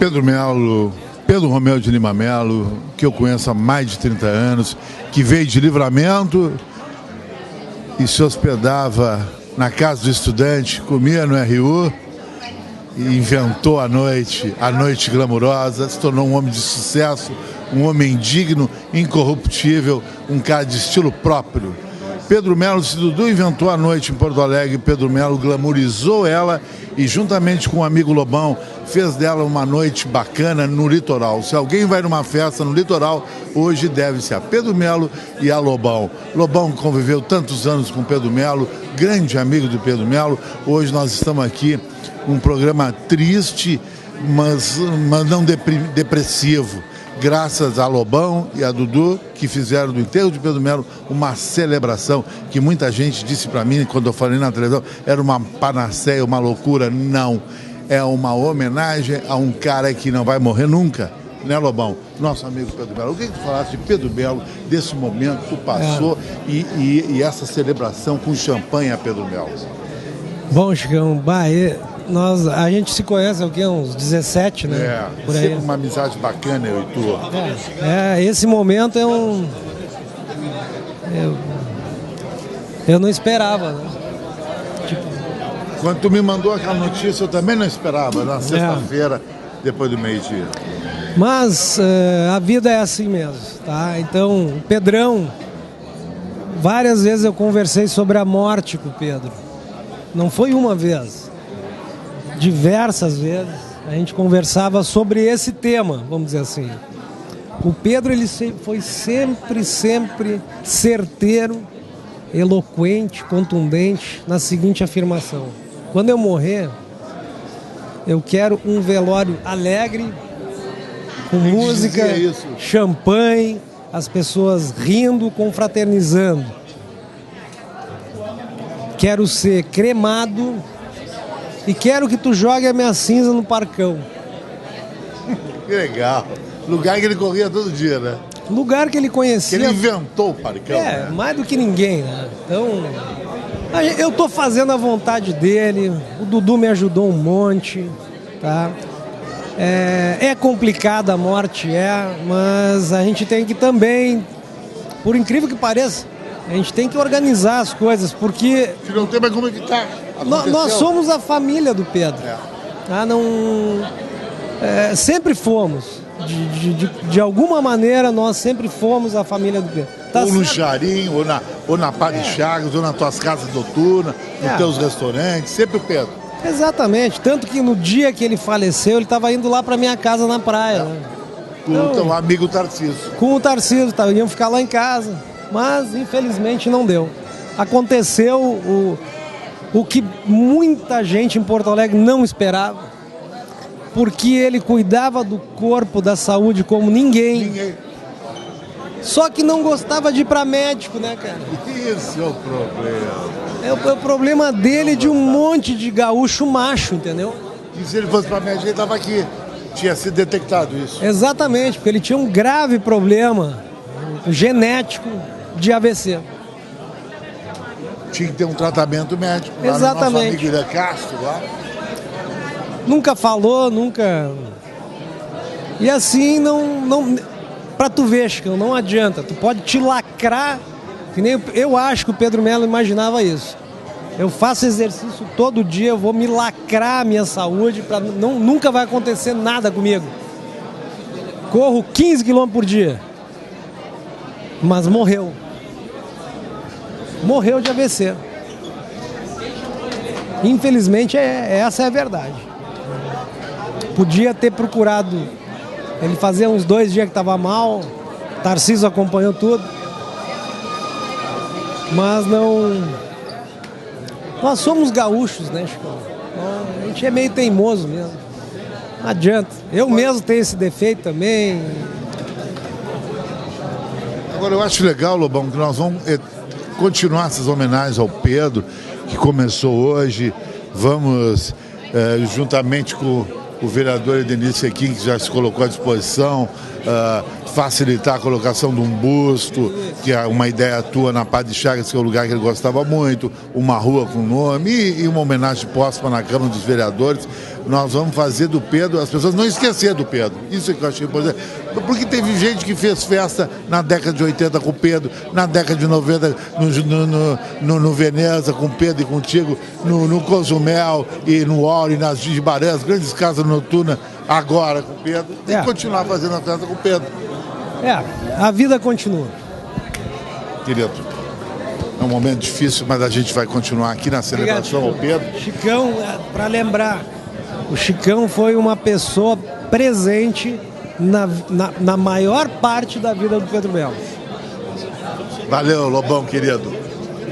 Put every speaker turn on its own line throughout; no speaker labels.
Pedro Melo, Pedro Romeu de Lima Melo, que eu conheço há mais de 30 anos, que veio de Livramento e se hospedava na casa do estudante, comia no RU e inventou a noite glamurosa, se tornou um homem de sucesso, um homem digno, incorruptível, um cara de estilo próprio. Pedro Melo, se Dudu inventou a noite em Porto Alegre, Pedro Melo glamourizou ela e juntamente com o amigo Lobão fez dela uma noite bacana no litoral. Se alguém vai numa festa no litoral, hoje deve-se a Pedro Melo e a Lobão. Lobão conviveu tantos anos com Pedro Melo, grande amigo do Pedro Melo. Hoje nós estamos aqui num programa triste, mas não depressivo. Graças a Lobão e a Dudu, que fizeram do enterro de Pedro Melo uma celebração, que muita gente disse para mim, quando eu falei na televisão, era uma panaceia, uma loucura. Não, é uma homenagem a um cara que não vai morrer nunca, né, Lobão? Nosso amigo Pedro Melo. O que tu falaste de Pedro Melo, desse momento que tu passou e essa celebração com champanhe a Pedro Melo?
Bom, Chicão, a gente se conhece há o quê? Uns 17, né?
Por aí. Sempre uma amizade bacana, eu e tu.
Esse momento é um... Eu não esperava, né?
Quando tu me mandou aquela notícia, eu também não esperava, na sexta-feira, depois do meio-dia.
Mas a vida é assim mesmo, tá? Então, o Pedrão, várias vezes eu conversei sobre a morte com o Pedro. Não foi uma vez. Diversas vezes a gente conversava sobre esse tema, vamos dizer assim. O Pedro, ele foi sempre certeiro, eloquente, contundente na seguinte afirmação: quando eu morrer, eu quero um velório alegre, com música, champanhe, as pessoas rindo, confraternizando. Quero ser cremado e quero que tu jogue a minha cinza no parcão.
Que legal. Lugar que ele corria todo dia, né?
Lugar que ele conhecia.
Que ele inventou o parcão.
Né? Mais do que ninguém, né? Então, eu tô fazendo a vontade dele. O Dudu me ajudou um monte, tá? É complicada a morte, mas a gente tem que também, por incrível que pareça, a gente tem que organizar as coisas, porque...
Se não tem mais como evitar.
Nós somos a família do Pedro. Tá? Sempre fomos. De alguma maneira, nós sempre fomos a família do Pedro.
Tá, ou no Jarim, ou na Pá de Chagas, ou nas tuas casas noturnas, nos teus restaurantes, sempre o Pedro.
Exatamente. Tanto que no dia que ele faleceu, ele estava indo lá para minha casa na praia. Né?
Com o teu amigo Tarcísio.
Com o Tarcísio, iam ficar lá em casa. Mas, infelizmente, não deu. Aconteceu o que muita gente em Porto Alegre não esperava, porque ele cuidava do corpo, da saúde como ninguém. Só que não gostava de ir para médico, né, cara?
Isso é o problema.
É o problema dele, de um monte de gaúcho macho, entendeu?
E se ele fosse para médico, ele estava aqui. Tinha sido detectado isso.
Exatamente, porque ele tinha um grave problema genético de AVC.
Tinha que ter um tratamento médico.
Exatamente.
Lá no nosso amigo Irã Castro, lá.
Nunca falou, nunca... E assim, não... Pra tu ver, Chico, não adianta. Tu pode te lacrar, que nem eu acho que o Pedro Melo imaginava isso. Eu faço exercício todo dia, eu vou me lacrar a minha saúde, nunca vai acontecer nada comigo. Corro 15 km por dia. Mas morreu. Morreu de AVC. Infelizmente, essa é a verdade. Podia ter procurado. Ele fazia uns 2 dias que estava mal. Tarcísio acompanhou tudo. Mas não... Nós somos gaúchos, né, Chico? A gente é meio teimoso mesmo. Não adianta. Eu mesmo tenho esse defeito também.
Agora, eu acho legal, Lobão, que nós vamos continuar essas homenagens ao Pedro, que começou hoje. Vamos, juntamente com o vereador Edenir Sequim, que já se colocou à disposição, facilitar a colocação de um busto, que é uma ideia tua na Pá de Chagas, que é o lugar que ele gostava muito, uma rua com nome e uma homenagem póstuma na Câmara dos Vereadores. nós vamos fazer do Pedro, as pessoas não esquecer do Pedro. Isso é que eu achei importante. Porque teve gente que fez festa na década de 80 com o Pedro, na década de 90 no Veneza com o Pedro e contigo, no Cozumel e no Ori, nas Gibarãs, grandes casas noturnas, agora com o Pedro. Tem que continuar fazendo a festa com o Pedro.
A vida continua.
Querido, é um momento difícil, mas a gente vai continuar aqui na celebração ao Pedro.
Chicão, para lembrar, o Chicão foi uma pessoa presente na maior parte da vida do Pedro Melo.
Valeu, Lobão, querido.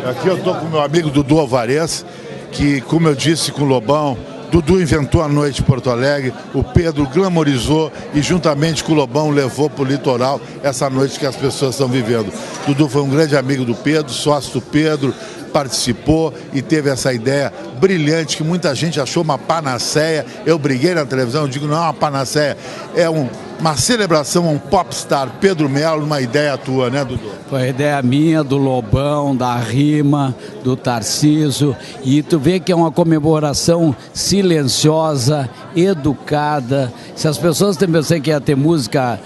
Aqui eu estou com o meu amigo Dudu Alvarez, que, como eu disse com o Lobão, Dudu inventou a noite em Porto Alegre, o Pedro glamorizou e juntamente com o Lobão levou para o litoral essa noite que as pessoas estão vivendo. Dudu foi um grande amigo do Pedro, sócio do Pedro, participou e teve essa ideia brilhante que muita gente achou uma panaceia. Eu briguei na televisão, eu digo, não é uma panaceia, é uma celebração a um popstar, Pedro Melo, uma ideia tua, né, Dudu?
Foi a ideia minha, do Lobão, da Rima, do Tarcísio, e tu vê que é uma comemoração silenciosa, educada. Se as pessoas pensam que ia ter música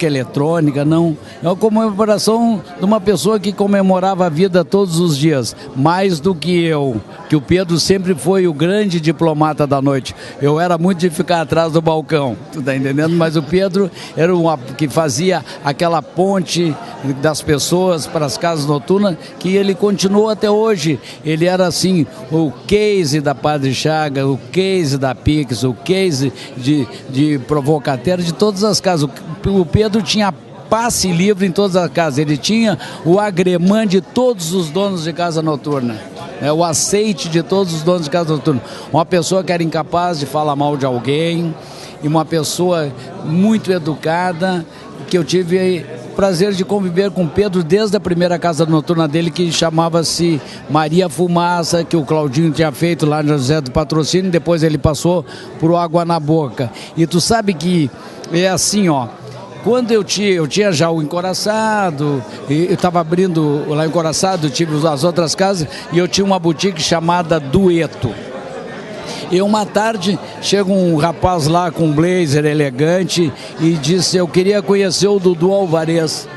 eletrônica, não. É uma comemoração de uma pessoa que comemorava a vida todos os dias, mais do que eu, que o Pedro sempre foi o grande diplomata da noite. Eu era muito de ficar atrás do balcão, tu tá entendendo? Mas o Pedro era o que fazia aquela ponte das pessoas para as casas noturnas, que ele continuou até hoje. Ele era assim, o case da Padre Chaga, o case da Pix, o case de Provocateur, de todas as casas. O Pedro tinha passe livre em todas as casas, ele tinha o agremã de todos os donos de casa noturna, o aceite de todos os donos de casa noturna. Uma pessoa que era incapaz de falar mal de alguém, e uma pessoa muito educada, que eu tive prazer de conviver com o Pedro desde a primeira casa noturna dele, que chamava-se Maria Fumaça, que o Claudinho tinha feito lá no José do Patrocínio, depois ele passou por Água na Boca. E tu sabe que é assim, ó, quando eu tinha já o Encoraçado, eu estava abrindo lá o Encoraçado, eu tive as outras casas, e eu tinha uma boutique chamada Dueto. E uma tarde chega um rapaz lá com um blazer elegante e disse, eu queria conhecer o Dudu Alvarez.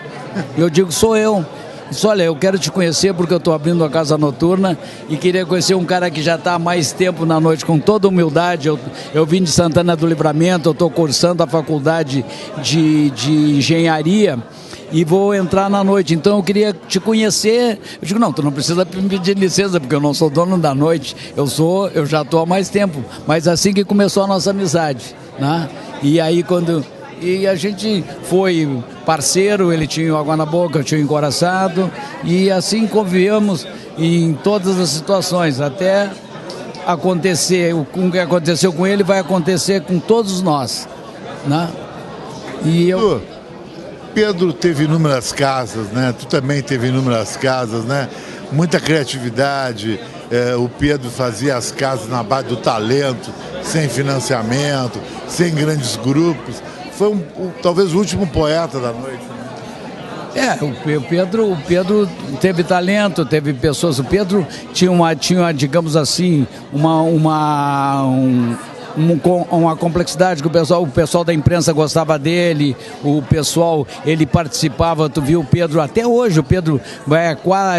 Eu digo, sou eu. Disse, olha, eu quero te conhecer porque eu estou abrindo a casa noturna e queria conhecer um cara que já está há mais tempo na noite, com toda humildade. Eu vim de Santana do Livramento, eu estou cursando a faculdade de engenharia e vou entrar na noite, então eu queria te conhecer. Eu digo, não, tu não precisa me pedir licença, porque eu não sou dono da noite, eu já estou há mais tempo, mas assim que começou a nossa amizade, né? E aí e a gente foi parceiro, ele tinha Água na Boca, eu tinha Encoraçado, e assim convivemos em todas as situações, até acontecer, o que aconteceu com ele vai acontecer com todos nós, né? E eu...
Pedro teve inúmeras casas, né? Tu também teve inúmeras casas, né? Muita criatividade. O Pedro fazia as casas na base do talento, sem financiamento, sem grandes grupos. Foi talvez o último poeta da noite.
O Pedro teve talento, teve pessoas. O Pedro tinha digamos assim, uma complexidade que o pessoal da imprensa gostava dele, o pessoal, ele participava, tu viu o Pedro, até hoje o Pedro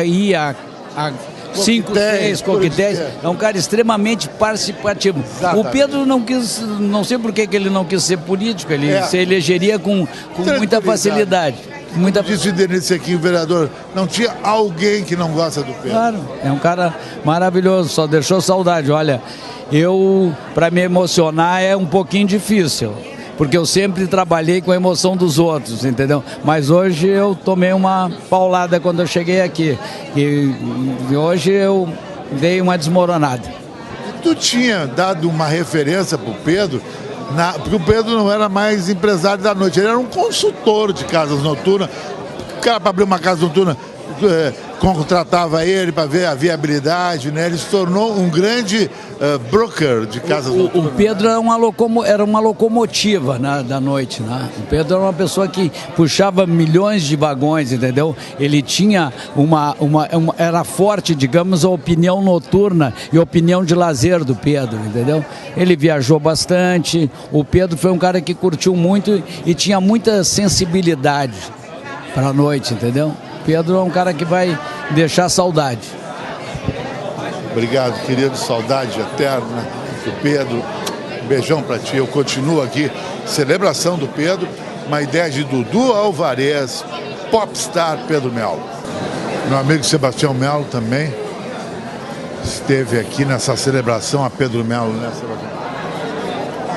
ia a 5, 6 coquetéis, é um cara extremamente participativo. Exatamente. O Pedro não sei por que ele não quis ser político, ele se elegeria com muita facilidade.
Disse o Denise aqui, o vereador, não tinha alguém que não gosta do Pedro.
Claro, é um cara maravilhoso, só deixou saudade. Olha, para me emocionar é um pouquinho difícil, porque eu sempre trabalhei com a emoção dos outros, entendeu? Mas hoje eu tomei uma paulada quando eu cheguei aqui, e hoje eu dei uma desmoronada.
E tu tinha dado uma referência para o Pedro, porque o Pedro não era mais empresário da noite, ele era um consultor de casas noturnas. O cara, para abrir uma casa noturna, contratava ele para ver a viabilidade, né? Ele se tornou um grande broker de casas noturnas.
O Pedro era uma locomotiva, né, da noite, né? O Pedro era uma pessoa que puxava milhões de vagões, entendeu? Ele tinha era forte, digamos, a opinião noturna e a opinião de lazer do Pedro, entendeu? Ele viajou bastante, o Pedro foi um cara que curtiu muito e tinha muita sensibilidade para a noite, entendeu? Pedro é um cara que vai deixar saudade.
Obrigado, querido. Saudade eterna do Pedro. Um beijão para ti. Eu continuo aqui. Celebração do Pedro. Uma ideia de Dudu Alvarez, popstar Pedro Melo. Meu amigo Sebastião Melo também esteve aqui nessa celebração a Pedro Melo, né, Sebastião?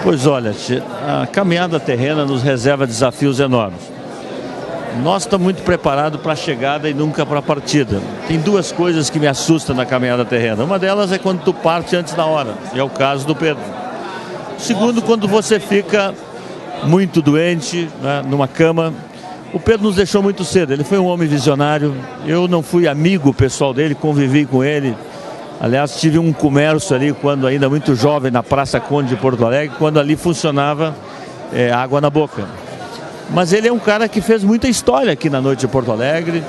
Pois olha, a caminhada terrena nos reserva desafios enormes. Nós estamos muito preparados para a chegada e nunca para a partida. Tem duas coisas que me assustam na caminhada terrena. Uma delas é quando tu parte antes da hora, e é o caso do Pedro. Segundo, quando você fica muito doente, né, numa cama. O Pedro nos deixou muito cedo, ele foi um homem visionário. Eu não fui amigo pessoal dele, convivi com ele. Aliás, tive um comércio ali, quando ainda muito jovem, na Praça Conde de Porto Alegre, quando ali funcionava água na boca. Mas ele é um cara que fez muita história aqui na noite de Porto Alegre,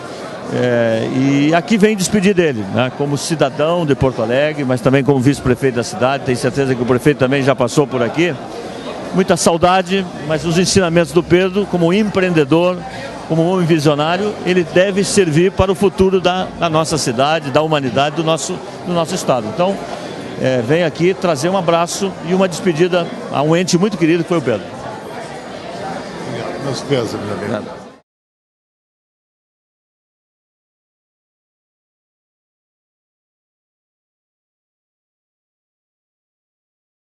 e aqui vem despedir dele, né, como cidadão de Porto Alegre, mas também como vice-prefeito da cidade. Tenho certeza que o prefeito também já passou por aqui. Muita saudade, mas os ensinamentos do Pedro, como empreendedor, como homem visionário, ele deve servir para o futuro da nossa cidade, da humanidade, do nosso estado. Então, venho aqui trazer um abraço e uma despedida a um ente muito querido que foi o Pedro.
Meus pesos, meu amigo.